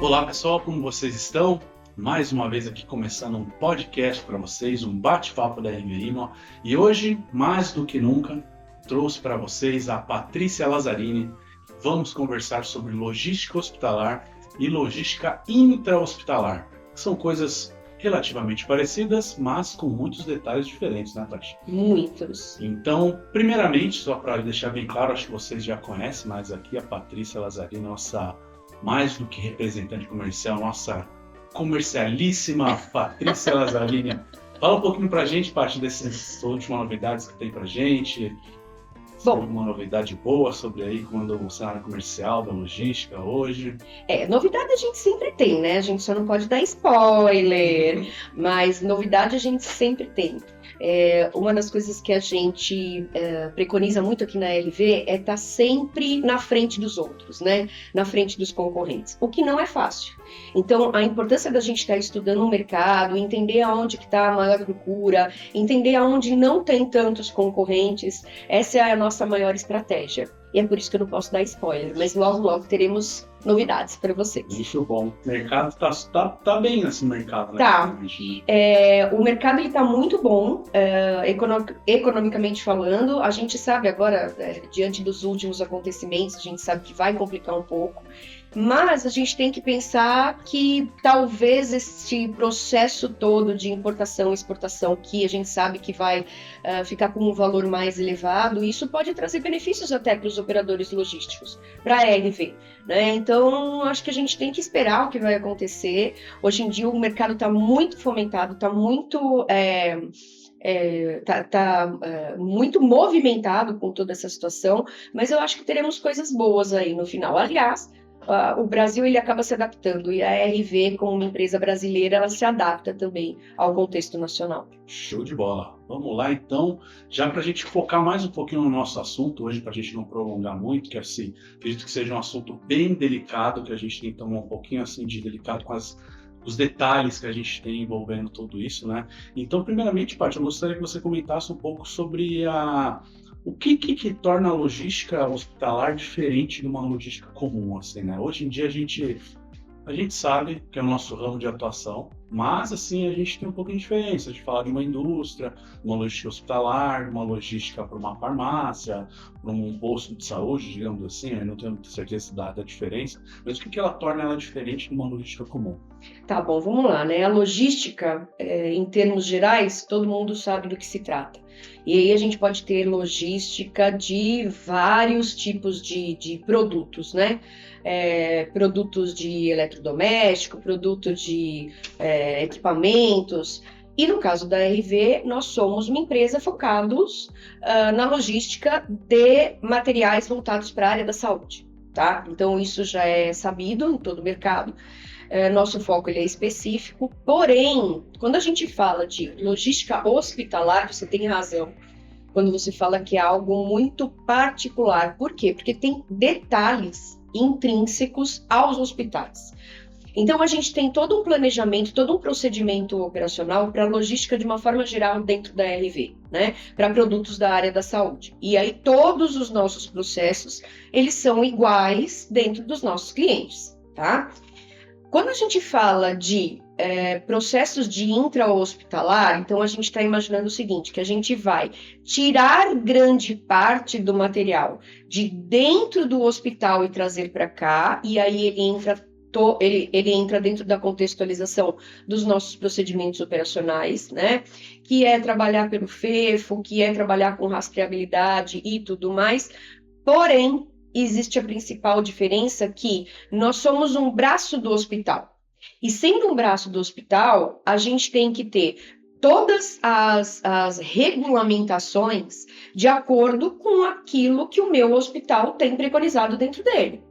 Olá pessoal, como vocês estão? Mais uma vez aqui começando um podcast para vocês, um bate-papo da RV. E hoje, mais do que nunca, trouxe para vocês a Patrícia Lazzarini. Vamos conversar sobre logística hospitalar e logística intra-hospitalar, que são coisas relativamente parecidas, mas com muitos detalhes diferentes, né, Tati? Muitos. Então, primeiramente, só para deixar bem claro, acho que vocês já conhecem, mas aqui a Patrícia Lazzarini, nossa mais do que representante comercial, nossa comercialíssima Patrícia Lazzarini. Fala um pouquinho pra gente, Paty, dessas últimas novidades que tem pra gente. Bom, uma novidade boa sobre aí quando o cenário comercial da logística hoje. Novidade a gente sempre tem, né? A gente só não pode dar spoiler, mas novidade a gente sempre tem. Uma das coisas que a gente preconiza muito aqui na LV é estar sempre na frente dos outros, né? Na frente dos concorrentes, o que não é fácil. Então, a importância da gente estar estudando o mercado, entender aonde que está a maior procura, entender aonde não tem tantos concorrentes, essa é a nossa maior estratégia. E é por isso que eu não posso dar spoiler, mas logo teremos novidades para vocês. Muito bom. O mercado tá bem nesse mercado, né? Tá. O mercado está muito bom, economicamente falando. A gente sabe agora, diante dos últimos acontecimentos, a gente sabe que vai complicar um pouco. Mas a gente tem que pensar que talvez este processo todo de importação e exportação, que a gente sabe que vai ficar com um valor mais elevado, isso pode trazer benefícios até para os operadores logísticos, para a RV, né? Então, acho que a gente tem que esperar o que vai acontecer. Hoje em dia o mercado está muito fomentado, está muito... muito movimentado com toda essa situação, mas eu acho que teremos coisas boas aí no final. Aliás, o Brasil ele acaba se adaptando e a RV, como uma empresa brasileira, ela se adapta também ao contexto nacional. Show de bola. Vamos lá então, já para a gente focar mais um pouquinho no nosso assunto hoje, para a gente não prolongar muito, que assim, acredito que seja um assunto bem delicado, que a gente tem que tomar um pouquinho assim de delicado com os detalhes que a gente tem envolvendo tudo isso, né? Então, primeiramente, Paty, eu gostaria que você comentasse um pouco sobre o que torna a logística hospitalar diferente de uma logística comum, assim, né? Hoje em dia a gente sabe que é o nosso ramo de atuação, mas assim a gente tem um pouco de diferença de falar de uma indústria, uma logística hospitalar, uma logística para uma farmácia, para um posto de saúde, digamos assim. Eu não tenho muita certeza da diferença, mas o que ela torna ela diferente de uma logística comum? Tá bom, vamos lá, né? A logística, em termos gerais, todo mundo sabe do que se trata. E aí a gente pode ter logística de vários tipos de produtos, né? Produtos de eletrodoméstico, produtos de equipamentos. E no caso da RV, nós somos uma empresa focados na logística de materiais voltados para a área da saúde, tá? Então isso já é sabido em todo o mercado. Nosso foco ele é específico, porém, quando a gente fala de logística hospitalar, você tem razão, quando você fala que é algo muito particular. Por quê? Porque tem detalhes intrínsecos aos hospitais. Então, a gente tem todo um planejamento, todo um procedimento operacional para a logística de uma forma geral dentro da RV, né? Para produtos da área da saúde. E aí, todos os nossos processos, eles são iguais dentro dos nossos clientes, tá? Quando a gente fala de processos de intra-hospitalar, então a gente está imaginando o seguinte, que a gente vai tirar grande parte do material de dentro do hospital e trazer para cá, e aí ele entra dentro da contextualização dos nossos procedimentos operacionais, né? Que é trabalhar pelo FEFO, que é trabalhar com rastreabilidade e tudo mais, porém, existe a principal diferença que nós somos um braço do hospital. E sendo um braço do hospital, a gente tem que ter todas as regulamentações de acordo com aquilo que o meu hospital tem preconizado dentro dele.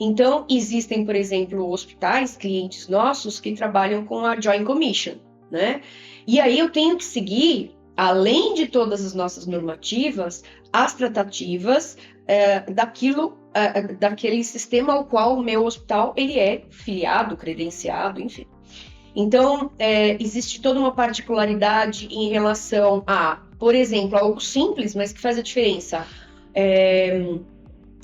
Então, existem, por exemplo, hospitais, clientes nossos, que trabalham com a Joint Commission, né? E aí eu tenho que seguir, além de todas as nossas normativas, as tratativas daquele sistema ao qual o meu hospital ele é filiado, credenciado, enfim. Então, existe toda uma particularidade em relação a, por exemplo, algo simples, mas que faz a diferença.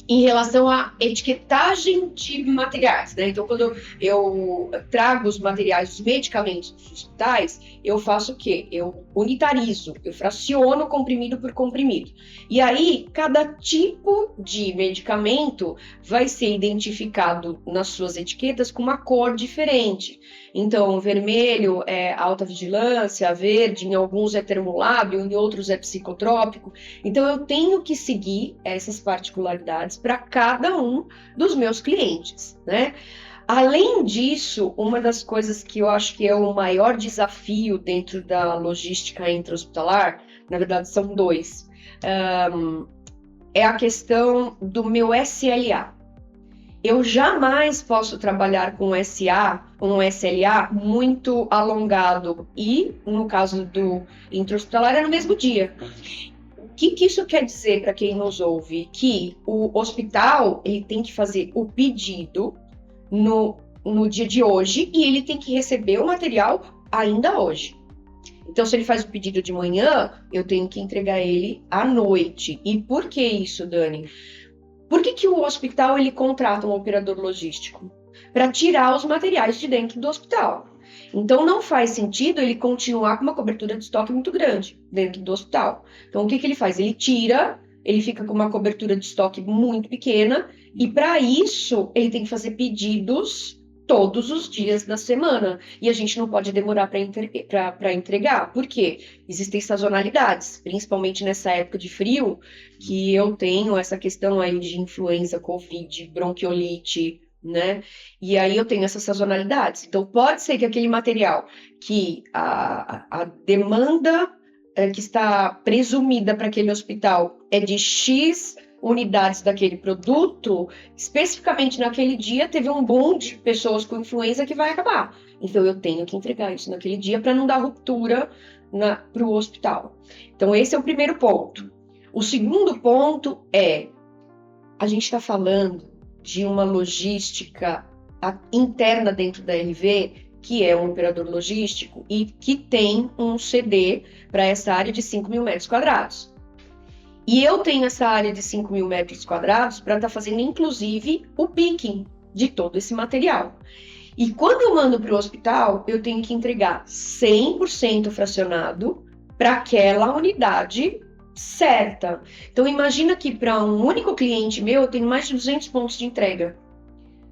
em relação à etiquetagem de materiais, né? Então, quando eu trago os materiais, os medicamentos dos hospitais, eu faço o quê? Eu unitarizo, eu fraciono comprimido por comprimido. E aí, cada tipo de medicamento vai ser identificado nas suas etiquetas com uma cor diferente. Então, vermelho é alta vigilância, verde em alguns é termolábio, em outros é psicotrópico. Então, eu tenho que seguir essas particularidades para cada um dos meus clientes, né? Além disso, uma das coisas que eu acho que é o maior desafio dentro da logística intra-hospitalar, na verdade são dois, é a questão do meu SLA. Eu jamais posso trabalhar com um SLA muito alongado e, no caso do intra-hospitalar, é no mesmo dia. O que isso quer dizer para quem nos ouve? Que o hospital ele tem que fazer o pedido no dia de hoje e ele tem que receber o material ainda hoje. Então, se ele faz o pedido de manhã, eu tenho que entregar ele à noite. E por que isso, Dani? Por que o hospital ele contrata um operador logístico? Para tirar os materiais de dentro do hospital. Então, não faz sentido ele continuar com uma cobertura de estoque muito grande dentro do hospital. Então, o que ele faz? Ele tira, ele fica com uma cobertura de estoque muito pequena e, para isso, ele tem que fazer pedidos todos os dias da semana. E a gente não pode demorar para entregar. Por quê? Existem sazonalidades, principalmente nessa época de frio, que eu tenho essa questão aí de influenza, covid, bronquiolite, né? E aí eu tenho essas sazonalidades. Então, pode ser que aquele material que a demanda que está presumida para aquele hospital é de X unidades daquele produto, especificamente naquele dia teve um boom de pessoas com influenza que vai acabar. Então, eu tenho que entregar isso naquele dia para não dar ruptura para o hospital. Então, esse é o primeiro ponto. O segundo ponto é, a gente está falando de uma logística interna dentro da RV, que é um operador logístico e que tem um CD para essa área de 5 mil metros quadrados. E eu tenho essa área de 5 mil metros quadrados para estar fazendo, inclusive, o picking de todo esse material. E quando eu mando para o hospital, eu tenho que entregar 100% fracionado para aquela unidade certa. Então, imagina que para um único cliente meu, eu tenho mais de 200 pontos de entrega,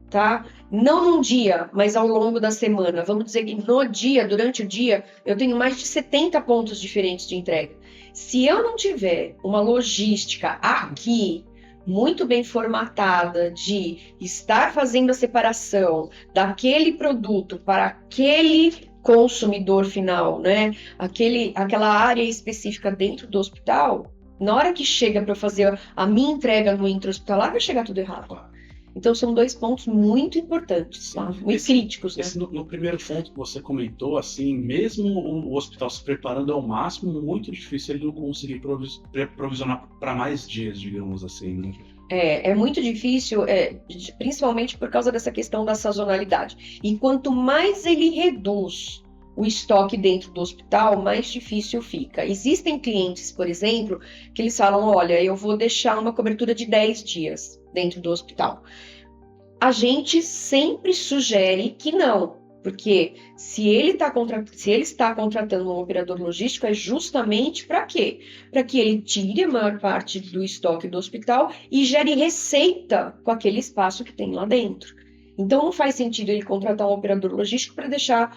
tá? Não num dia, mas ao longo da semana. Vamos dizer que no dia, durante o dia, eu tenho mais de 70 pontos diferentes de entrega. Se eu não tiver uma logística aqui muito bem formatada de estar fazendo a separação daquele produto para aquele consumidor final, né? Aquela área específica dentro do hospital, na hora que chega para eu fazer a minha entrega no intra-hospitalar, vai chegar tudo errado. Então, são dois pontos muito importantes, tá? Muito críticos, né? No primeiro ponto que você comentou, assim, mesmo o hospital se preparando ao máximo, muito difícil ele não conseguir provisionar para mais dias, digamos assim, né? É muito difícil, principalmente por causa dessa questão da sazonalidade. E quanto mais ele reduz o estoque dentro do hospital, mais difícil fica. Existem clientes, por exemplo, que eles falam, olha, eu vou deixar uma cobertura de 10 dias dentro do hospital. A gente sempre sugere que não, porque se ele está contratando um operador logístico, é justamente para quê? Para que ele tire a maior parte do estoque do hospital e gere receita com aquele espaço que tem lá dentro. Então, não faz sentido ele contratar um operador logístico para deixar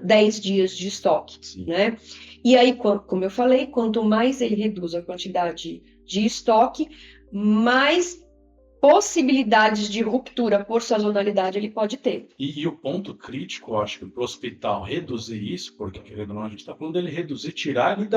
10 dias de estoque, né? E aí, como eu falei, quanto mais ele reduz a quantidade de estoque, mais possibilidades de ruptura por sazonalidade ele pode ter. E o ponto crítico, eu acho que para o hospital reduzir isso, porque querendo ou não, a gente está falando dele reduzir, tirar ele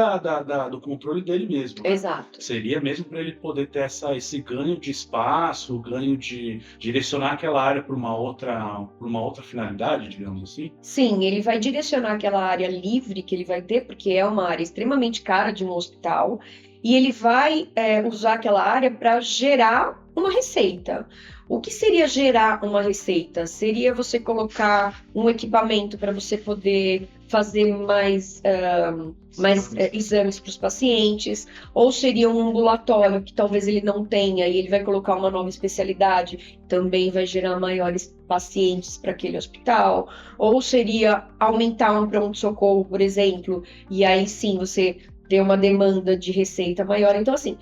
do controle dele mesmo. Né? Exato. Seria mesmo para ele poder ter esse ganho de espaço, o ganho de direcionar aquela área para uma outra finalidade, digamos assim? Sim, ele vai direcionar aquela área livre que ele vai ter, porque é uma área extremamente cara de um hospital, e ele vai usar aquela área para gerar uma receita. O que seria gerar uma receita? Seria você colocar um equipamento para você poder fazer mais exames para os pacientes, ou seria um ambulatório que talvez ele não tenha e ele vai colocar uma nova especialidade, também vai gerar maiores pacientes para aquele hospital, ou seria aumentar um pronto-socorro, por exemplo, e aí sim você ter uma demanda de receita maior. Então, assim,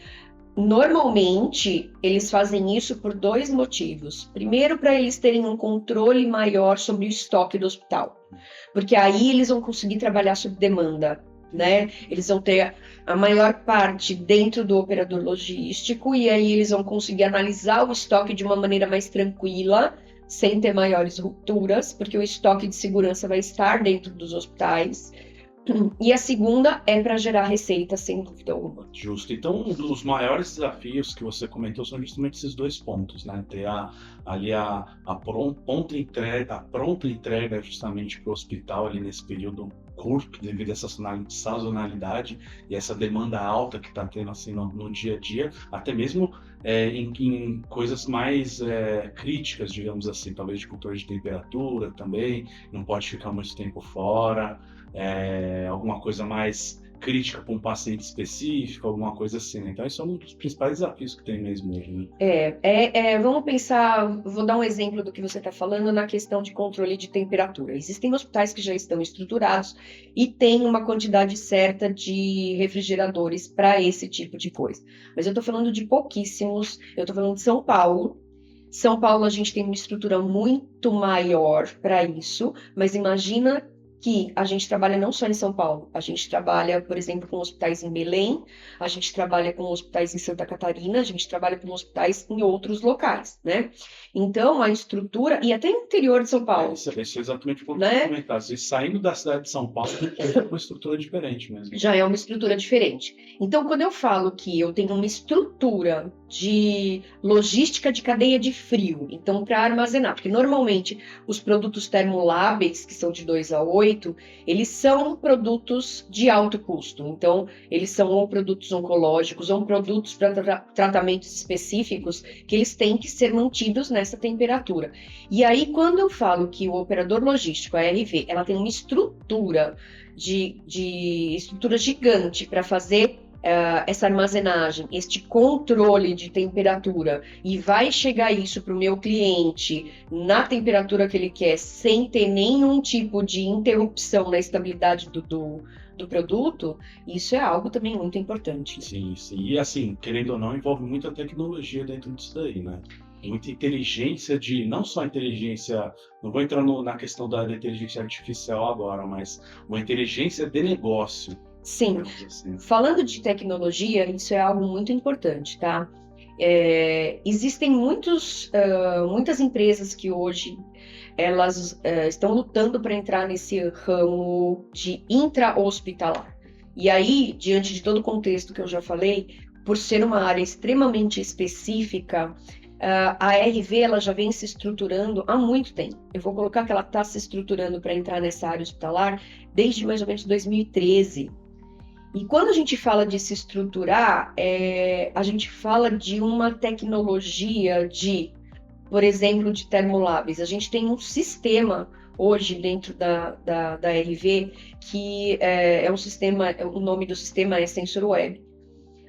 normalmente, eles fazem isso por 2 motivos. Primeiro, para eles terem um controle maior sobre o estoque do hospital, porque aí eles vão conseguir trabalhar sob demanda, né? Eles vão ter a maior parte dentro do operador logístico e aí eles vão conseguir analisar o estoque de uma maneira mais tranquila, sem ter maiores rupturas, porque o estoque de segurança vai estar dentro dos hospitais. E a segunda é para gerar receita, sem dúvida alguma. Justo. Então, um dos maiores desafios que você comentou são justamente esses 2 pontos, né? Ter ali a pronta entrega justamente para o hospital ali nesse período curto, devido a essa sazonalidade e essa demanda alta que está tendo assim no dia a dia, até mesmo em coisas mais críticas, digamos assim, talvez de controle de temperatura também, não pode ficar muito tempo fora. Alguma coisa mais crítica para um paciente específico, alguma coisa assim, né? Então, isso é um dos principais desafios que tem mesmo hoje, né? Vamos pensar, vou dar um exemplo do que você está falando na questão de controle de temperatura. Existem hospitais que já estão estruturados e tem uma quantidade certa de refrigeradores para esse tipo de coisa. Mas eu estou falando de pouquíssimos, eu estou falando de São Paulo. São Paulo, a gente tem uma estrutura muito maior para isso, mas imagina que a gente trabalha não só em São Paulo, a gente trabalha, por exemplo, com hospitais em Belém, a gente trabalha com hospitais em Santa Catarina, a gente trabalha com hospitais em outros locais, né? Então, a estrutura, e até no interior de São Paulo. Isso é exatamente o que eu né? vou comentar. E saindo da cidade de São Paulo, é uma estrutura diferente mesmo. Já é uma estrutura diferente. Então, quando eu falo que eu tenho uma estrutura de logística de cadeia de frio, então para armazenar, porque normalmente os produtos termoláveis, que são de 2 a 8, eles são produtos de alto custo. Então, eles são ou produtos oncológicos ou produtos para tratamentos específicos que eles têm que ser mantidos nessa temperatura. E aí, quando eu falo que o operador logístico, a RV, ela tem uma estrutura de estrutura gigante para fazer essa armazenagem, este controle de temperatura, e vai chegar isso para o meu cliente na temperatura que ele quer, sem ter nenhum tipo de interrupção na estabilidade do produto, isso é algo também muito importante. Sim, sim. E assim, querendo ou não, envolve muita tecnologia dentro disso daí, né? Muita inteligência não só inteligência, não vou entrar na questão da inteligência artificial agora, mas uma inteligência de negócio. Sim, Assim. Falando de tecnologia, isso é algo muito importante, tá? Existem muitas empresas que hoje elas estão lutando para entrar nesse ramo de intra-hospitalar. E aí, diante de todo o contexto que eu já falei, por ser uma área extremamente específica, a RV ela já vem se estruturando há muito tempo. Eu vou colocar que ela está se estruturando para entrar nessa área hospitalar desde mais ou menos 2013. E quando a gente fala de se estruturar, a gente fala de uma tecnologia por exemplo, de termoláveis. A gente tem um sistema hoje dentro da RV que é um sistema, o nome do sistema é SensorWeb.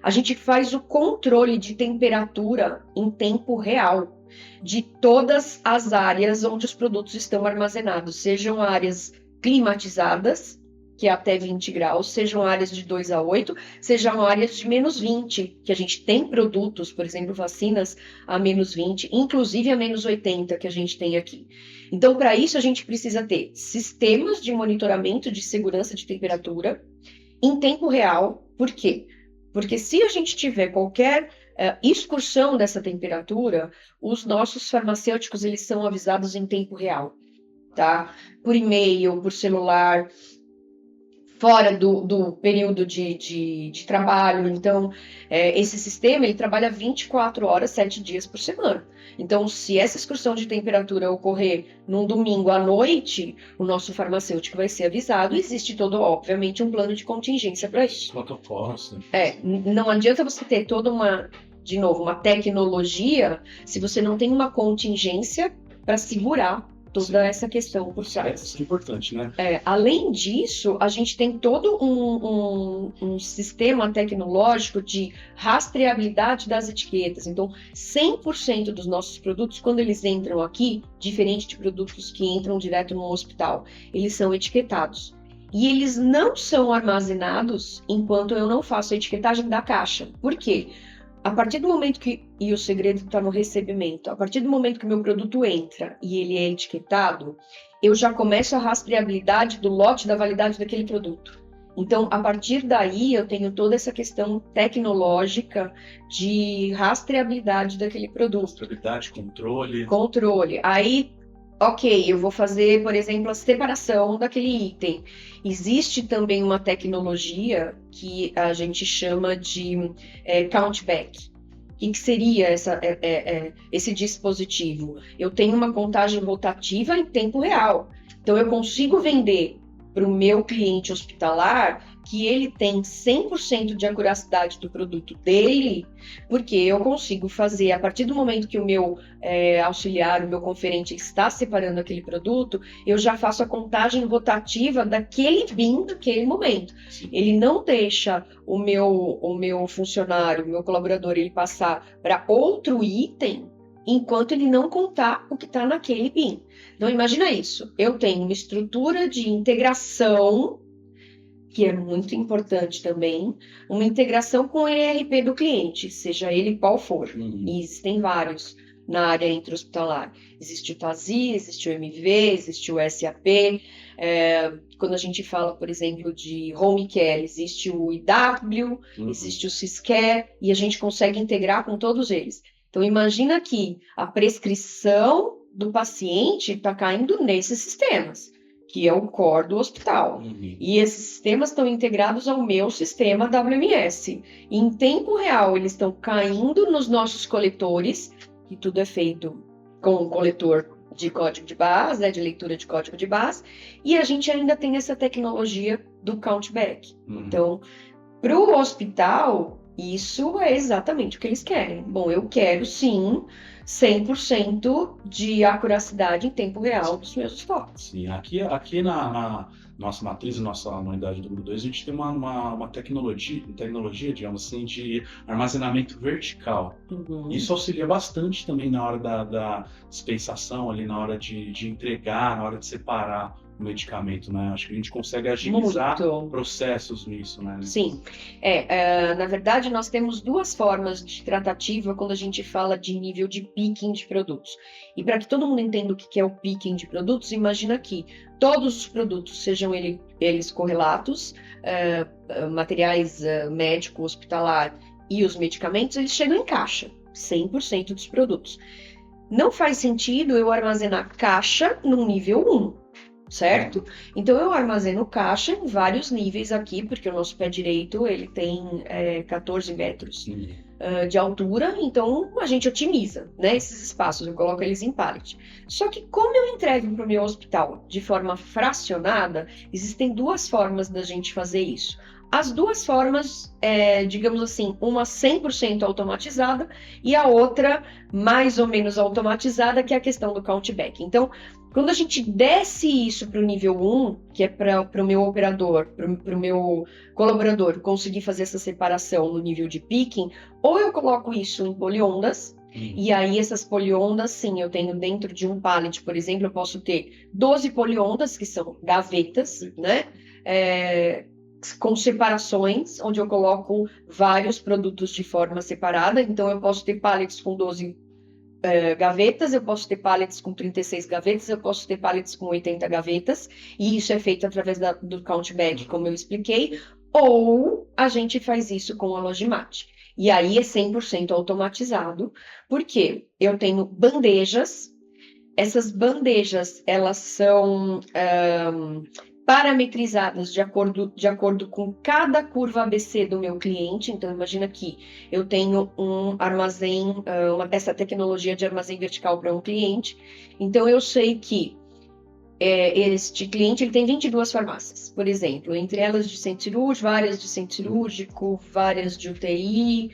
A gente faz o controle de temperatura em tempo real de todas as áreas onde os produtos estão armazenados, sejam áreas climatizadas, que é até 20 graus, sejam áreas de 2 a 8, sejam áreas de menos 20, que a gente tem produtos, por exemplo, vacinas a menos 20, inclusive a menos 80 que a gente tem aqui. Então, para isso, a gente precisa ter sistemas de monitoramento de segurança de temperatura em tempo real. Por quê? Porque se a gente tiver qualquer excursão dessa temperatura, os nossos farmacêuticos eles são avisados em tempo real, tá? Por e-mail, por celular, fora do período de trabalho. Então, esse sistema ele trabalha 24 horas, 7 dias por semana. Então, se essa excursão de temperatura ocorrer num domingo à noite, o nosso farmacêutico vai ser avisado. Existe todo, obviamente, um plano de contingência para isso. Protocolos. Não adianta você ter toda de novo, uma tecnologia se você não tem uma contingência para segurar toda essa questão por trás. Isso é importante, né? Além disso, a gente tem todo um sistema tecnológico de rastreabilidade das etiquetas. Então, 100% dos nossos produtos, quando eles entram aqui, diferente de produtos que entram direto no hospital, eles são etiquetados. E eles não são armazenados enquanto eu não faço a etiquetagem da caixa. Por quê? A partir do momento e o segredo está no recebimento, a partir do momento que o meu produto entra e ele é etiquetado, eu já começo a rastreabilidade do lote da validade daquele produto. Então, a partir daí, eu tenho toda essa questão tecnológica de rastreabilidade daquele produto. Rastreabilidade, controle. Controle. Aí, ok, eu vou fazer, por exemplo, a separação daquele item. Existe também uma tecnologia que a gente chama de countback. O que seria esse dispositivo? Eu tenho uma contagem rotativa em tempo real. Então, eu consigo vender para o meu cliente hospitalar que ele tem 100% de acuracidade do produto dele, porque eu consigo fazer, a partir do momento que o meu auxiliar, o meu conferente está separando aquele produto, eu já faço a contagem rotativa daquele bin, naquele momento. Sim. Ele não deixa o meu funcionário, o meu colaborador, ele passar para outro item, enquanto ele não contar o que está naquele bin. Então, imagina isso. Eu tenho uma estrutura de integração, que é muito importante também, uma integração com o ERP do cliente, seja ele qual for. E existem vários na área intra-hospitalar. Existe o TASI, existe o MV, existe o SAP. Quando a gente fala, por exemplo, de home care, existe o IW, existe o Syscare, e a gente consegue integrar com todos eles. Então, imagina que a prescrição do paciente está caindo nesses sistemas, que é o core do hospital. E esses sistemas estão integrados ao meu sistema WMS. E em tempo real, eles estão caindo nos nossos coletores, que tudo é feito com um coletor de código de base, de leitura de código de base, e a gente ainda tem essa tecnologia do countback. Então, para o hospital, isso é exatamente o que eles querem. Bom, eu quero sim 100% de acuracidade em tempo real dos meus estoques. Sim, aqui na nossa matriz, nossa unidade número 2, a gente tem uma tecnologia, digamos assim, de armazenamento vertical. Isso auxilia bastante também na hora da dispensação, ali na hora de entregar, na hora de separar o medicamento, né? Acho que a gente consegue agilizar processos nisso, né? Sim. Na verdade, nós temos duas formas de tratativa quando a gente fala de nível de picking de produtos. E para que todo mundo entenda o que é o picking de produtos, imagina que todos os produtos, sejam eles correlatos, materiais médico, hospitalar e os medicamentos, eles chegam em caixa, 100% dos produtos. Não faz sentido eu armazenar caixa no nível 1. Certo? Então, eu armazeno caixa em vários níveis aqui, porque o nosso pé direito ele tem 14 metros de altura, então a gente otimiza, né, esses espaços, eu coloco eles em pallet. Só que como eu entrego para o meu hospital de forma fracionada, existem duas formas da gente fazer isso. As duas formas, digamos assim, uma 100% automatizada e a outra mais ou menos automatizada, que é a questão do countback. Então, quando a gente desce isso para o nível 1, que é para o meu operador, para o meu colaborador conseguir fazer essa separação no nível de picking, ou eu coloco isso em poliondas, e aí essas poliondas, sim, eu tenho dentro de um pallet, por exemplo, eu posso ter 12 poliondas, que são gavetas, né? Com separações, onde eu coloco vários produtos de forma separada. Então, eu posso ter pallets com 12 gavetas, eu posso ter pallets com 36 gavetas, eu posso ter pallets com 80 gavetas, e isso é feito através do countback, como eu expliquei, ou a gente faz isso com a Logimat. E aí é 100% automatizado, porque eu tenho bandejas, essas bandejas, elas são parametrizadas de acordo com cada curva ABC do meu cliente. Então, imagina que eu tenho um armazém, essa tecnologia de armazém vertical para um cliente. Então, eu sei que este cliente ele tem 22 farmácias, por exemplo, entre elas de centro cirúrgico, várias de centro cirúrgico, várias de UTI,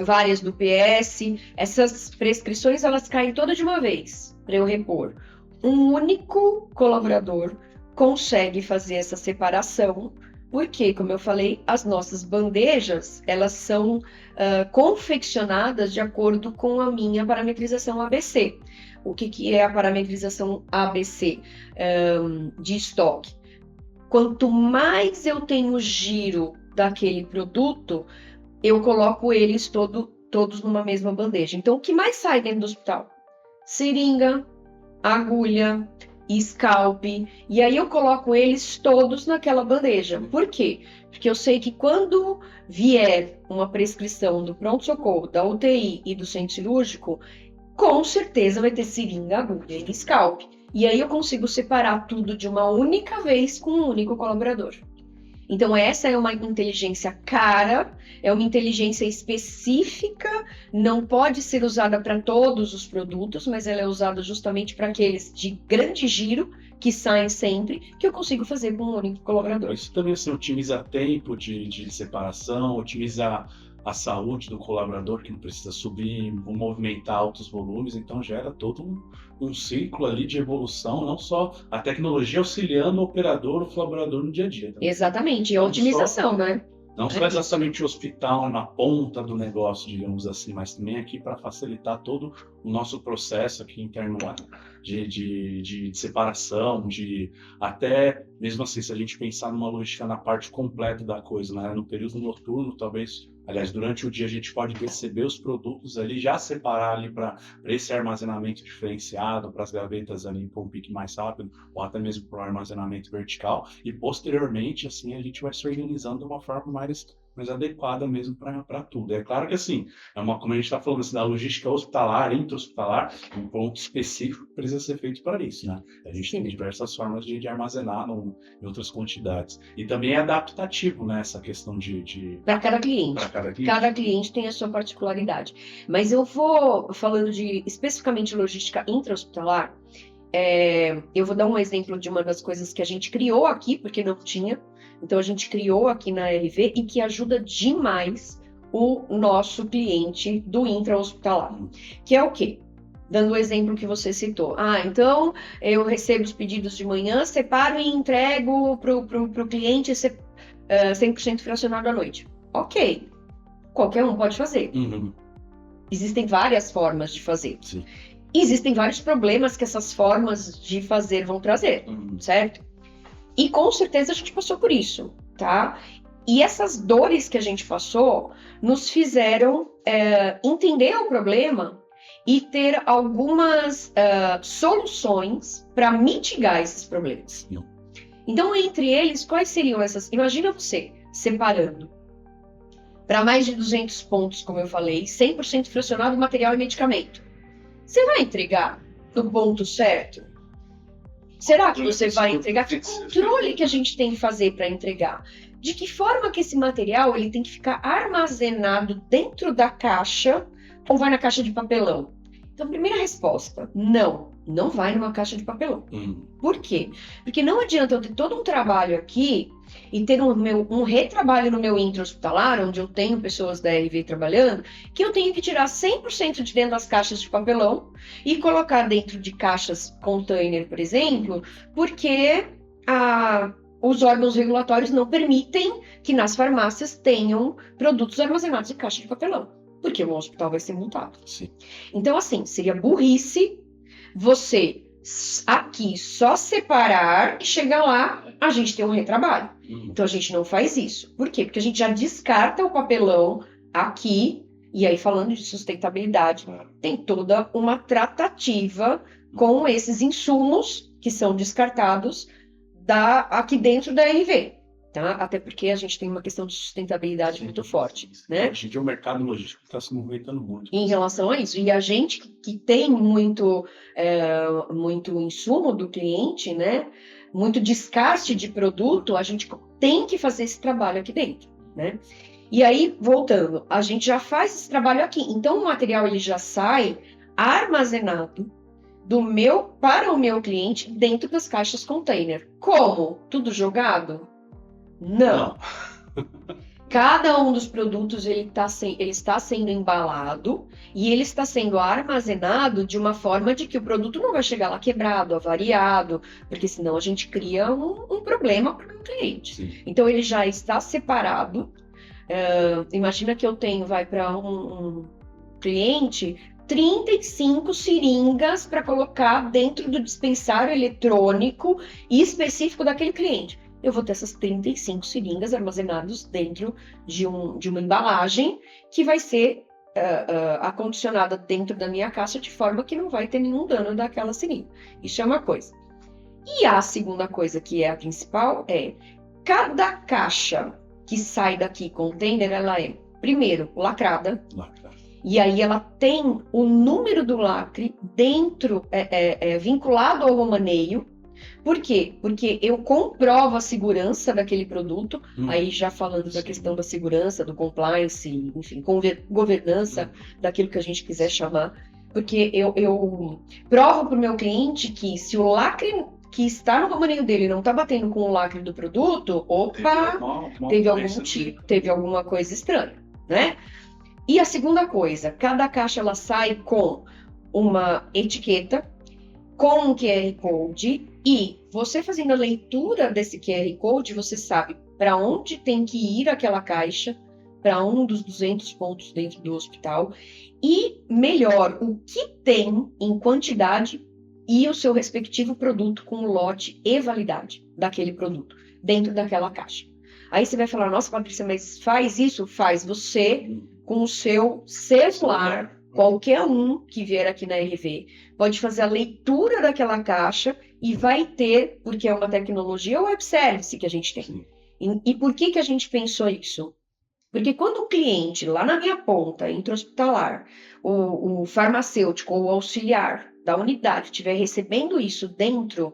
várias do PS. Essas prescrições, elas caem todas de uma vez para eu repor. Um único colaborador consegue fazer essa separação, porque, como eu falei, as nossas bandejas, elas são confeccionadas de acordo com a minha parametrização ABC. O que é a parametrização ABC de estoque? Quanto mais eu tenho giro daquele produto, eu coloco eles todos numa mesma bandeja. Então, o que mais sai dentro do hospital? Seringa, agulha, scalp, e aí eu coloco eles todos naquela bandeja. Por quê? Porque eu sei que quando vier uma prescrição do pronto-socorro, da UTI e do centro cirúrgico, com certeza vai ter seringa, agulha e scalp. E aí eu consigo separar tudo de uma única vez com um único colaborador. Então essa é uma inteligência cara, é uma inteligência específica, não pode ser usada para todos os produtos, mas ela é usada justamente para aqueles de grande giro, que saem sempre, que eu consigo fazer com um único colaborador. Isso também assim, otimiza tempo de separação, otimiza a saúde do colaborador, que não precisa subir, movimentar altos volumes, então gera todo um ciclo ali de evolução, não só a tecnologia auxiliando o operador, o colaborador no dia a dia. Também. Exatamente, e a otimização, né? Não só exatamente o hospital na ponta do negócio, digamos assim, mas também aqui para facilitar todo o nosso processo aqui interno de separação, de até mesmo assim, se a gente pensar numa logística na parte completa da coisa, né? No período noturno, talvez, aliás, durante o dia a gente pode receber os produtos ali, já separar ali para esse armazenamento diferenciado, para as gavetas ali com um pique mais rápido, ou até mesmo para o armazenamento vertical, e posteriormente, assim, a gente vai se organizando de uma forma mais adequada mesmo para tudo. É claro que assim, como a gente está falando assim, da logística hospitalar, intra-hospitalar, um ponto específico que precisa ser feito para isso, né? A gente tem diversas formas de armazenar em outras quantidades. E também é adaptativo, né? Essa questão para cada cliente. Cada cliente tem a sua particularidade. Mas eu vou falando de especificamente logística intra-hospitalar. Eu vou dar um exemplo de uma das coisas que a gente criou aqui, porque não tinha. Então, a gente criou aqui na RV e que ajuda demais o nosso cliente do intra-hospitalar. Que é o quê? Dando o exemplo que você citou. Então, eu recebo os pedidos de manhã, separo e entrego para o cliente 100% fracionado à noite. Ok. Qualquer um pode fazer. Uhum. Existem várias formas de fazer. Sim. Existem vários problemas que essas formas de fazer vão trazer, certo? E com certeza a gente passou por isso, tá? E essas dores que a gente passou nos fizeram entender o problema e ter algumas soluções para mitigar esses problemas. Então, entre eles, quais seriam essas? Imagina você separando para mais de 200 pontos, como eu falei, 100% fracionado material e medicamento. Você vai entregar no ponto certo? Será que você vai entregar? Que controle que a gente tem que fazer para entregar? De que forma que esse material ele tem que ficar armazenado dentro da caixa ou vai na caixa de papelão? Então, primeira resposta, não vai numa caixa de papelão. Por quê? Porque não adianta eu ter todo um trabalho aqui e ter um retrabalho no meu intra-hospitalar, onde eu tenho pessoas da RV trabalhando, que eu tenho que tirar 100% de dentro das caixas de papelão e colocar dentro de caixas container, por exemplo, porque os órgãos regulatórios não permitem que nas farmácias tenham produtos armazenados em caixa de papelão, porque o hospital vai ser multado. Sim. Então, assim, seria burrice você aqui só separar e chegar lá, a gente tem um retrabalho. Então, a gente não faz isso. Por quê? Porque a gente já descarta o papelão aqui, e aí falando de sustentabilidade, tem toda uma tratativa com esses insumos que são descartados aqui dentro da RV. Tá? Até porque a gente tem uma questão de sustentabilidade muito forte. Né? Hoje em dia o mercado logístico está se movimentando muito. Em relação a isso. E a gente que tem muito insumo do cliente, né? Muito descarte de produto, a gente tem que fazer esse trabalho aqui dentro. Né? E aí, voltando, a gente já faz esse trabalho aqui. Então, o material ele já sai armazenado para o meu cliente dentro das caixas container. Como? Tudo jogado? Não. Cada um dos produtos ele está sendo embalado e ele está sendo armazenado de uma forma de que o produto não vai chegar lá quebrado, avariado, porque senão a gente cria um problema para o cliente. Sim. Então ele já está separado. Imagina que eu tenho, vai para um cliente, 35 seringas para colocar dentro do dispensário eletrônico e específico daquele cliente. Eu vou ter essas 35 seringas armazenadas dentro de uma embalagem que vai ser acondicionada dentro da minha caixa de forma que não vai ter nenhum dano daquela seringa. Isso é uma coisa. E a segunda coisa, que é a principal, é cada caixa que sai daqui, container, ela é, primeiro, lacrada. E aí ela tem o número do lacre dentro, vinculado ao romaneio. Por quê? Porque eu comprovo a segurança daquele produto, aí já falando da questão da segurança, do compliance, enfim, governança, daquilo que a gente quiser chamar. Porque eu provo para o meu cliente que se o lacre que está no romaneio dele não está batendo com o lacre do produto, opa, teve algum tipo, teve alguma coisa estranha, né? E a segunda coisa, cada caixa ela sai com uma etiqueta, com um QR Code, e você fazendo a leitura desse QR Code, você sabe para onde tem que ir aquela caixa, para um dos 200 pontos dentro do hospital, e melhor, o que tem em quantidade e o seu respectivo produto com lote e validade daquele produto dentro daquela caixa. Aí você vai falar, nossa, Patrícia, mas faz isso? Faz você com o seu celular, qualquer um que vier aqui na RV, pode fazer a leitura daquela caixa e vai ter, porque é uma tecnologia web service que a gente tem. E por que a gente pensou isso? Porque quando o cliente, lá na minha ponta, intra-hospitalar, o farmacêutico ou o auxiliar da unidade estiver recebendo isso dentro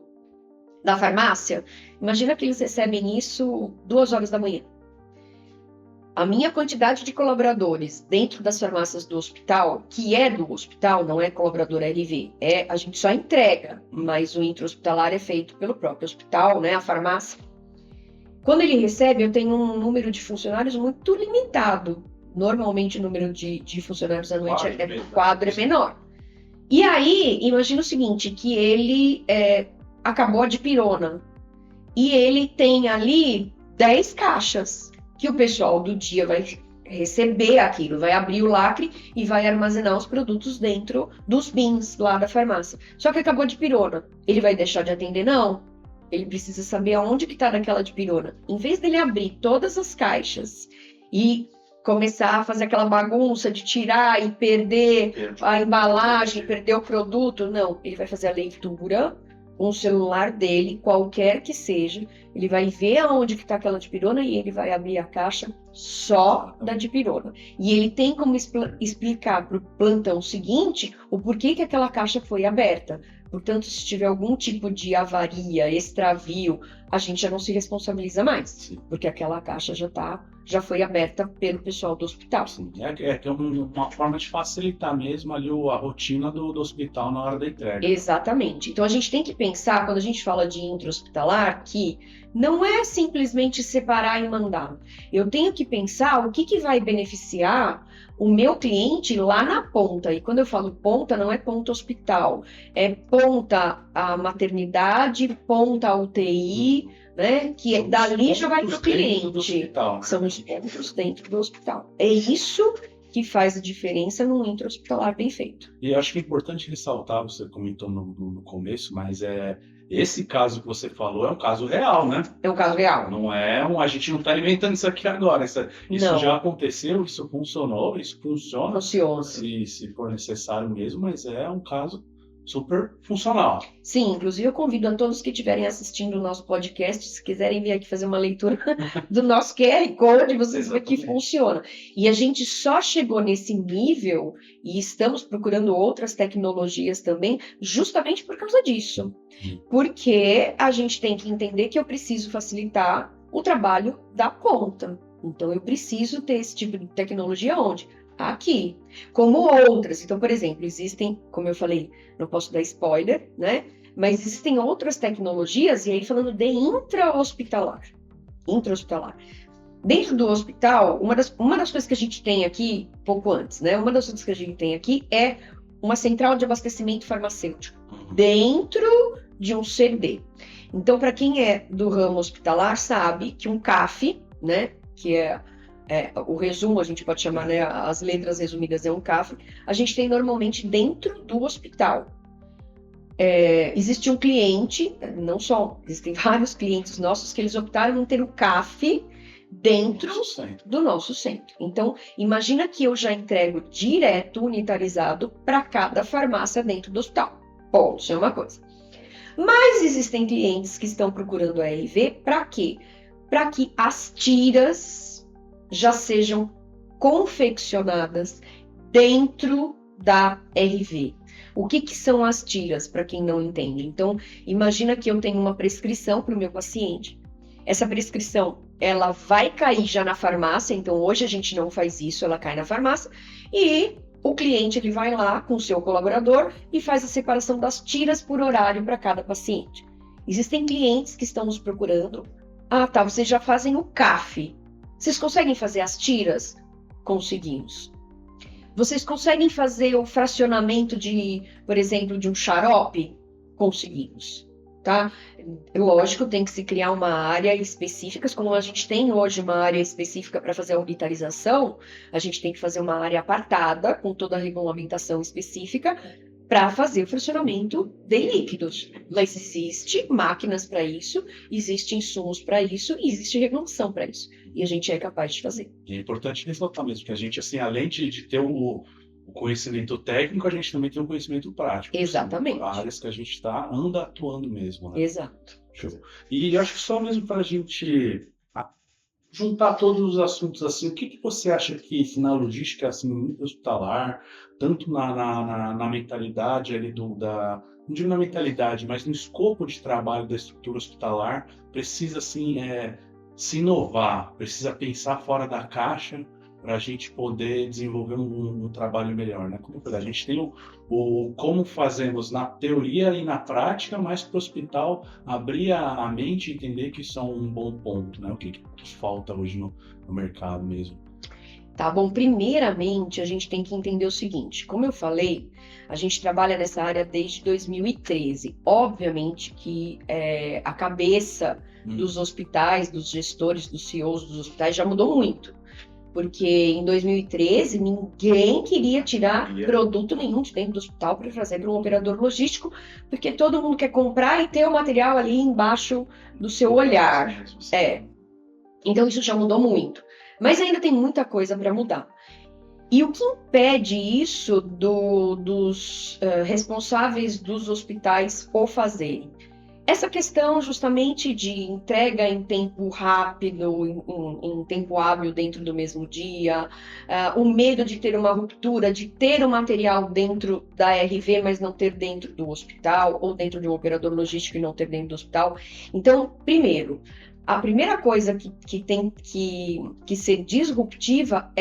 da farmácia, imagina que eles recebem isso 2 horas da manhã. A minha quantidade de colaboradores dentro das farmácias do hospital, que é do hospital, não é colaborador RV, a gente só entrega, mas o intra-hospitalar é feito pelo próprio hospital, né, a farmácia. Quando ele recebe, eu tenho um número de funcionários muito limitado. Normalmente o número de funcionários anuente o quadro é menor. E aí, imagina o seguinte, que ele acabou a dipirona e ele tem ali 10 caixas que o pessoal do dia vai receber aquilo, vai abrir o lacre e vai armazenar os produtos dentro dos bins lá da farmácia. Só que acabou a dipirona. Ele vai deixar de atender? Não. Ele precisa saber aonde que está naquela dipirona. Em vez dele abrir todas as caixas e começar a fazer aquela bagunça de tirar e perder a embalagem, perder o produto, não. Ele vai fazer a leitura com o celular dele, qualquer que seja, ele vai ver aonde que está aquela dipirona e ele vai abrir a caixa só da dipirona. E ele tem como explicar para o plantão seguinte o porquê que aquela caixa foi aberta. Portanto, se tiver algum tipo de avaria, extravio, a gente já não se responsabiliza mais. Sim. Porque aquela caixa já foi aberta pelo pessoal do hospital. Sim. É uma forma de facilitar mesmo ali a rotina do hospital na hora da entrega. Exatamente. Então a gente tem que pensar, quando a gente fala de intra-hospitalar, que não é simplesmente separar e mandar. Eu tenho que pensar o que vai beneficiar o meu cliente lá na ponta. E quando eu falo ponta, não é ponta hospital, é ponta a maternidade, ponta a UTI, né? Que é dali já vai para o cliente. Hospital, né? São os pontos dentro do hospital. É isso que faz a diferença num intra-hospitalar bem feito. E eu acho que é importante ressaltar, você comentou no começo, mas esse caso que você falou é um caso real, né? É um caso real. Não a gente não está inventando isso aqui agora. Isso já aconteceu, isso funcionou, isso funciona. Funciona. Se for necessário mesmo, mas é um caso super funcional. Sim, inclusive eu convido a todos que estiverem assistindo o nosso podcast, se quiserem vir aqui fazer uma leitura do nosso QR Code, vocês vão ver que funciona. E a gente só chegou nesse nível e estamos procurando outras tecnologias também, justamente por causa disso. Porque a gente tem que entender que eu preciso facilitar o trabalho da ponta. Então eu preciso ter esse tipo de tecnologia onde? Aqui, como outras. Então, por exemplo, existem, como eu falei, não posso dar spoiler, né? Mas existem outras tecnologias, e aí falando de intra-hospitalar. Dentro do hospital, uma das coisas que a gente tem aqui, pouco antes, né? Uma das coisas que a gente tem aqui é uma central de abastecimento farmacêutico dentro de um CD. Então, para quem é do ramo hospitalar, sabe que um CAF, né? Que é o resumo, a gente pode chamar, né? As letras resumidas é um CAF. A gente tem normalmente dentro do hospital. Existe um cliente, não só, existem vários clientes nossos que eles optaram em ter o CAF dentro do nosso centro. Então, imagina que eu já entrego direto, unitarizado, para cada farmácia dentro do hospital. Ponto, isso é uma coisa. Mas existem clientes que estão procurando a RV para quê? Para que as tiras já sejam confeccionadas dentro da RV. O que são as tiras, para quem não entende? Então, imagina que eu tenho uma prescrição para o meu paciente. Essa prescrição, ela vai cair já na farmácia, então hoje a gente não faz isso, ela cai na farmácia, e o cliente ele vai lá com o seu colaborador e faz a separação das tiras por horário para cada paciente. Existem clientes que estão nos procurando. Ah, tá, vocês já fazem o CAF. Vocês conseguem fazer as tiras? Conseguimos. Vocês conseguem fazer o fracionamento por exemplo, de um xarope? Conseguimos. Tá? Lógico, tem que se criar uma área específica, como a gente tem hoje uma área específica para fazer a unitarização, a gente tem que fazer uma área apartada, com toda a regulamentação específica, para fazer o fracionamento de líquidos. Mas existe máquinas para isso, existe insumos para isso, e existe regulação para isso. E a gente é capaz de fazer. E é importante ressaltar mesmo, que a gente, assim, além de ter o conhecimento técnico, a gente também tem um conhecimento prático. Exatamente. Áreas que a gente anda atuando mesmo, né? Exato. Show. E acho que só mesmo para a gente juntar todos os assuntos, assim, o que você acha que na logística, assim, hospitalar, tanto na mentalidade ali não digo na mentalidade, mas no escopo de trabalho da estrutura hospitalar, precisa, assim, se inovar, precisa pensar fora da caixa, para a gente poder desenvolver um trabalho melhor, né? Como a gente tem o como fazemos na teoria e na prática, mas para o hospital abrir a mente e entender que isso é um bom ponto, né? O que falta hoje no mercado mesmo. Tá bom, primeiramente a gente tem que entender o seguinte, como eu falei, a gente trabalha nessa área desde 2013. Obviamente que a cabeça dos hospitais, dos gestores, dos CEOs dos hospitais já mudou muito. Porque em 2013 ninguém queria tirar produto nenhum de dentro do hospital para fazer para um operador logístico, porque todo mundo quer comprar e ter o material ali embaixo do seu olhar. Então isso já mudou muito. Mas ainda tem muita coisa para mudar. E o que impede isso dos responsáveis dos hospitais o fazerem? Essa questão justamente de entrega em tempo rápido, em tempo hábil dentro do mesmo dia, o medo de ter uma ruptura, de ter o material dentro da RV, mas não ter dentro do hospital, ou dentro de um operador logístico e não ter dentro do hospital. Então, primeiro, a primeira coisa que tem que ser disruptiva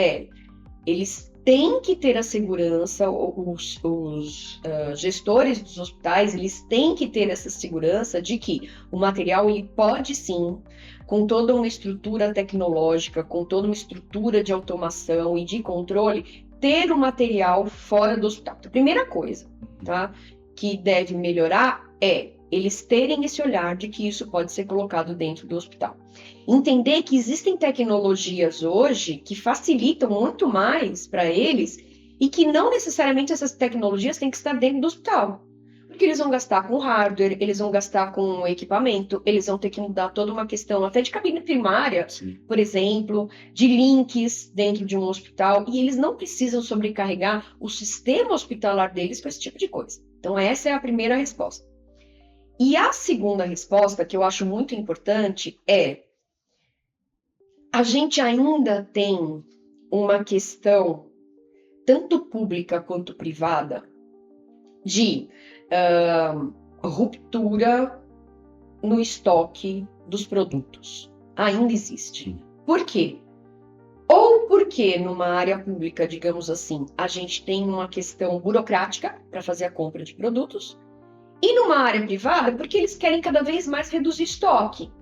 eles têm que ter a segurança, os gestores dos hospitais, eles têm que ter essa segurança de que o material ele pode sim, com toda uma estrutura tecnológica, com toda uma estrutura de automação e de controle, ter o material fora do hospital. A primeira coisa, tá, que deve melhorar eles terem esse olhar de que isso pode ser colocado dentro do hospital. Entender que existem tecnologias hoje que facilitam muito mais para eles e que não necessariamente essas tecnologias têm que estar dentro do hospital. Porque eles vão gastar com hardware, eles vão gastar com equipamento, eles vão ter que mudar toda uma questão até de cabine primária, por exemplo, de links dentro de um hospital, e eles não precisam sobrecarregar o sistema hospitalar deles com esse tipo de coisa. Então essa é a primeira resposta. E a segunda resposta, que eu acho muito importante, a gente ainda tem uma questão, tanto pública quanto privada, de ruptura no estoque dos produtos. Ainda existe. Por quê? Ou porque numa área pública, digamos assim, a gente tem uma questão burocrática para fazer a compra de produtos, e numa área privada, porque eles querem cada vez mais reduzir estoque,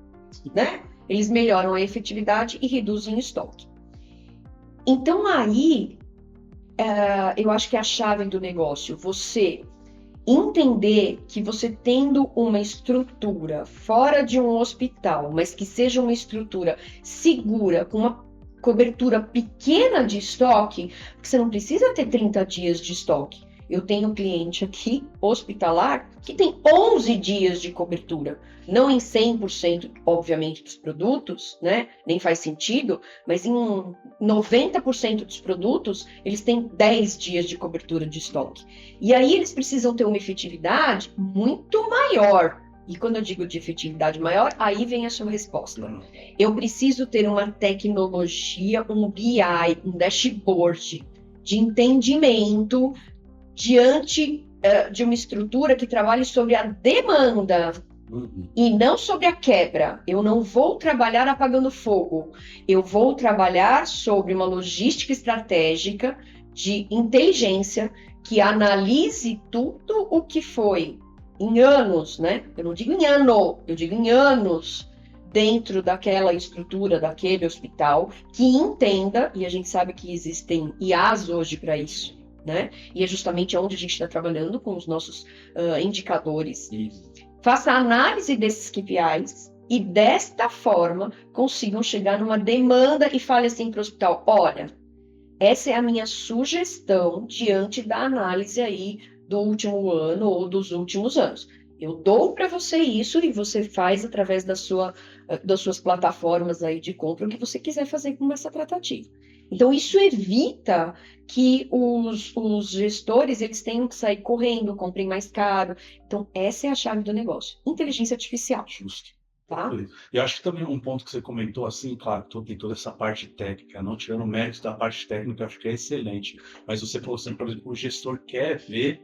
né? eles melhoram a efetividade e reduzem o estoque. Então aí, eu acho que é a chave do negócio, você entender que você tendo uma estrutura fora de um hospital, mas que seja uma estrutura segura, com uma cobertura pequena de estoque, porque você não precisa ter 30 dias de estoque. Eu tenho um cliente aqui, hospitalar, que tem 11 dias de cobertura. Não em 100%, obviamente, dos produtos, né? Nem faz sentido, mas em 90% dos produtos, eles têm 10 dias de cobertura de estoque. E aí eles precisam ter uma efetividade muito maior. E quando eu digo de efetividade maior, aí vem a sua resposta. Eu preciso ter uma tecnologia, um BI, um dashboard de entendimento diante de uma estrutura que trabalhe sobre a demanda e não sobre a quebra. Eu não vou trabalhar apagando fogo. Eu vou trabalhar sobre uma logística estratégica de inteligência que analise tudo o que foi em anos, né? Eu não digo em ano, eu digo em anos dentro daquela estrutura, daquele hospital, que entenda, e a gente sabe que existem IAs hoje para isso, né? E é justamente onde a gente está trabalhando com os nossos indicadores. Isso. Faça a análise desses KPIs e desta forma consigam chegar numa demanda e fale assim para o hospital, olha, essa é a minha sugestão diante da análise aí do último ano ou dos últimos anos. Eu dou para você isso e você faz através das suas plataformas aí de compra o que você quiser fazer com essa tratativa. Então, isso evita que os gestores eles tenham que sair correndo, comprem mais caro. Então, essa é a chave do negócio. Inteligência artificial. Justo. Tá? E acho que também um ponto que você comentou, assim, claro, tem toda essa parte técnica, não tirando o mérito da parte técnica, acho que é excelente. Mas você falou assim, por exemplo, o gestor quer ver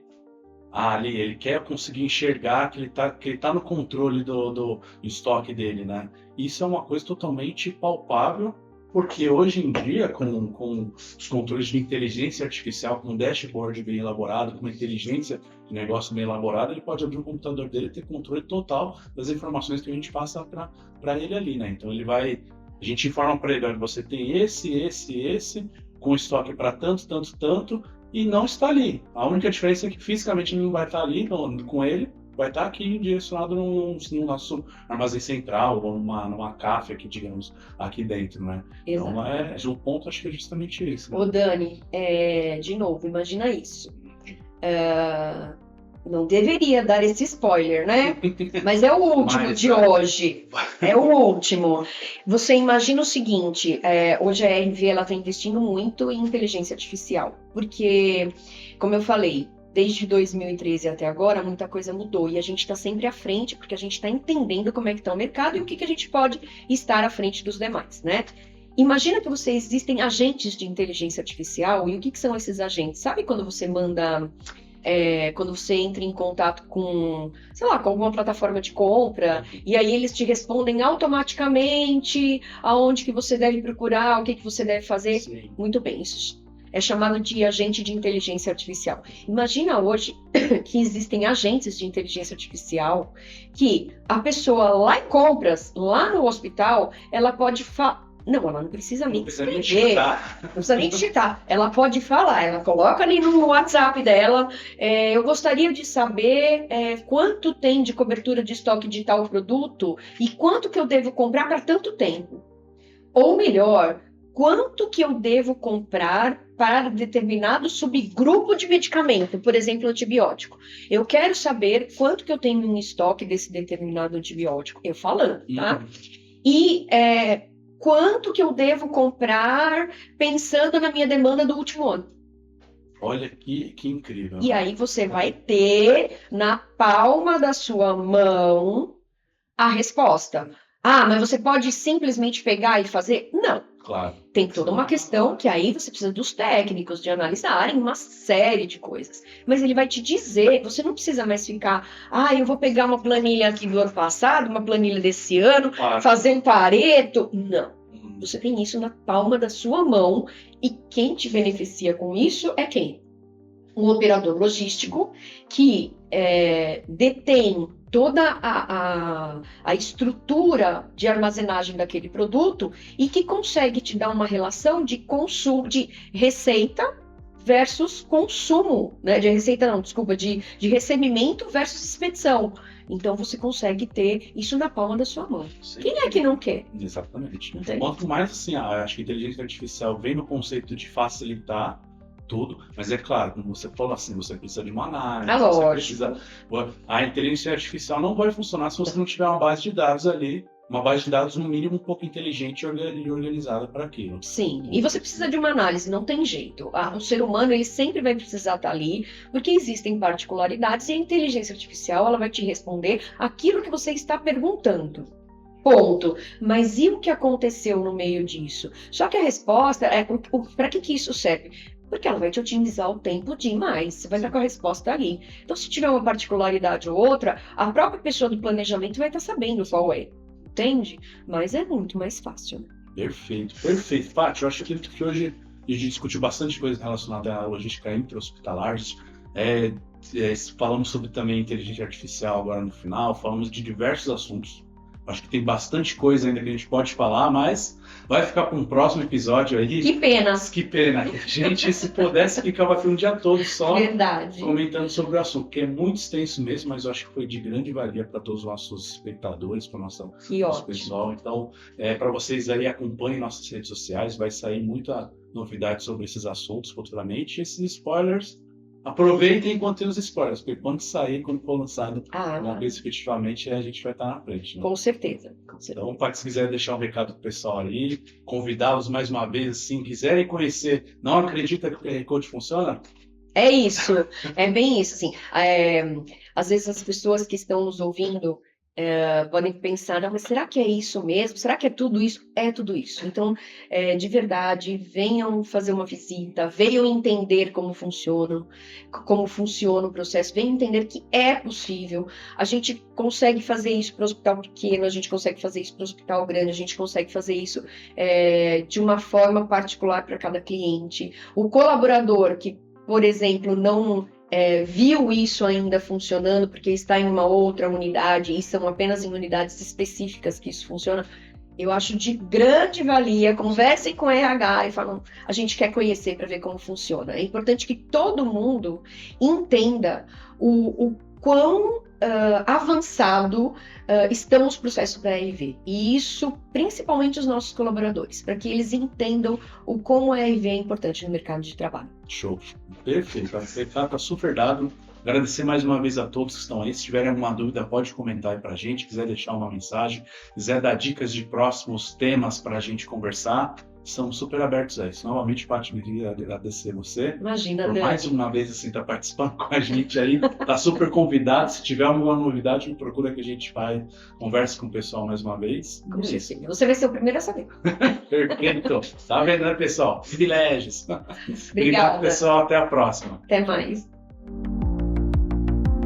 ali, ele quer conseguir enxergar que ele tá no controle do estoque dele, né? Isso é uma coisa totalmente palpável, porque hoje em dia, com os controles de inteligência artificial, com um dashboard bem elaborado, com uma inteligência de negócio bem elaborada, ele pode abrir o computador dele e ter controle total das informações que a gente passa para ele ali, né? Então a gente informa para ele, olha, você tem esse, com estoque para tanto, e não está ali. A única diferença é que fisicamente ele não vai estar ali com ele, vai estar aqui direcionado no nosso armazém central ou numa CAF aqui, digamos, aqui dentro, né? Exato. Então, o ponto acho que é justamente isso. Né? Ô Dani, de novo, imagina isso. Não deveria dar esse spoiler, né? Mas é o último de hoje. É o último. Você imagina o seguinte, hoje a RV está investindo muito em inteligência artificial, porque, como eu falei, desde 2013 até agora, muita coisa mudou e a gente está sempre à frente, porque a gente está entendendo como é que está o mercado e o que a gente pode estar à frente dos demais, né? Imagina que existem agentes de inteligência artificial e o que são esses agentes? Sabe quando você manda... quando você entra em contato com, sei lá, com alguma plataforma de compra, e aí eles te respondem automaticamente aonde que você deve procurar, o que você deve fazer. Sim. Muito bem, isso é chamado de agente de inteligência artificial. Imagina hoje que existem agentes de inteligência artificial que a pessoa lá em compras, lá no hospital, ela pode não, ela não precisa nem escrever, não precisa nem digitar. Ela pode falar, ela coloca ali no WhatsApp dela, eu gostaria de saber quanto tem de cobertura de estoque de tal produto e quanto que eu devo comprar para tanto tempo. Ou melhor, quanto que eu devo comprar para determinado subgrupo de medicamento, por exemplo, antibiótico. Eu quero saber quanto que eu tenho em estoque desse determinado antibiótico. Eu falando, tá? E quanto que eu devo comprar pensando na minha demanda do último ano. Olha que incrível. E aí você vai ter na palma da sua mão a resposta. Ah, mas você pode simplesmente pegar e fazer? Não. Claro. Tem toda uma questão que aí você precisa dos técnicos de analisarem uma série de coisas. Mas ele vai te dizer, você não precisa mais ficar, eu vou pegar uma planilha aqui do ano passado, uma planilha desse ano, fazer um Pareto. Não. Você tem isso na palma da sua mão e quem te beneficia com isso é quem? Um operador logístico que detém toda a estrutura de armazenagem daquele produto e que consegue te dar uma relação de consumo, de receita versus consumo, né? De receita não, desculpa, de recebimento versus expedição. Então você consegue ter isso na palma da sua mão. Sim. Quem é que não quer? Exatamente. Entende? Quanto mais assim, acho que a inteligência artificial vem no conceito de facilitar tudo, mas é claro, como você falou assim, você precisa de uma análise, você precisa... A inteligência artificial não vai funcionar se você não tiver uma base de dados ali, uma base de dados no mínimo um pouco inteligente e organizada para aquilo. Sim, e você precisa de uma análise, não tem jeito. O ser humano ele sempre vai precisar estar ali, porque existem particularidades e a inteligência artificial ela vai te responder aquilo que você está perguntando. Ponto. Mas e o que aconteceu no meio disso? Só que a resposta é para que isso serve? Porque ela vai te otimizar o tempo demais. Você vai estar com a resposta ali. Então, se tiver uma particularidade ou outra, a própria pessoa do planejamento vai estar sabendo qual é. Entende? Mas é muito mais fácil. Né? Perfeito, perfeito. Paty, eu acho que hoje a gente discutiu bastante coisa relacionada à logística intra-hospitalar. Falamos sobre também inteligência artificial agora no final, falamos de diversos assuntos. Acho que tem bastante coisa ainda que a gente pode falar, mas vai ficar para um próximo episódio aí. Que pena! Que pena! Gente, se pudesse, ficava aqui um dia todo só Verdade. Comentando sobre o assunto, que é muito extenso mesmo, mas eu acho que foi de grande valia para todos os nossos espectadores, para o nosso pessoal. Então, para vocês aí, acompanhem nossas redes sociais, vai sair muita novidade sobre esses assuntos futuramente. Esses spoilers, aproveitem enquanto tem os spoilers, porque quando for lançado uma vez efetivamente, a gente vai estar na frente. Né? Com certeza. Então, se quiser deixar um recado pro pessoal aí, convidá-los mais uma vez, assim, quiserem conhecer, não acredita que o QR Code funciona? É isso, é bem isso, assim. Às vezes as pessoas que estão nos ouvindo podem pensar, não, mas será que é isso mesmo? Será que é tudo isso? É tudo isso. Então, de verdade, venham fazer uma visita, venham entender como funciona o processo, venham entender que é possível. A gente consegue fazer isso para o hospital pequeno, a gente consegue fazer isso para o hospital grande, a gente consegue fazer isso de uma forma particular para cada cliente. O colaborador que, por exemplo, não viu isso ainda funcionando porque está em uma outra unidade e são apenas em unidades específicas que isso funciona, eu acho de grande valia. Conversem com o RH e falam, a gente quer conhecer para ver como funciona. É importante que todo mundo entenda o quão avançado estão os processos da RV. E isso, principalmente os nossos colaboradores, para que eles entendam o como a RV é importante no mercado de trabalho. Show. Perfeito. Está super dado. Agradecer mais uma vez a todos que estão aí. Se tiverem alguma dúvida, pode comentar aí para a gente. Quiser deixar uma mensagem, quiser dar dicas de próximos temas para a gente conversar, estamos super abertos a isso. Novamente, Paty, me queria agradecer você. Imagina, por mais uma vez assim, tá participando com a gente aí. Tá super convidado. Se tiver alguma novidade, me procura que a gente vai, conversa com o pessoal mais uma vez. Com certeza. Você vai ser o primeiro a saber. Perfeito. Tá vendo, né, pessoal? Privilégios. Obrigado, pessoal. Até a próxima. Até mais.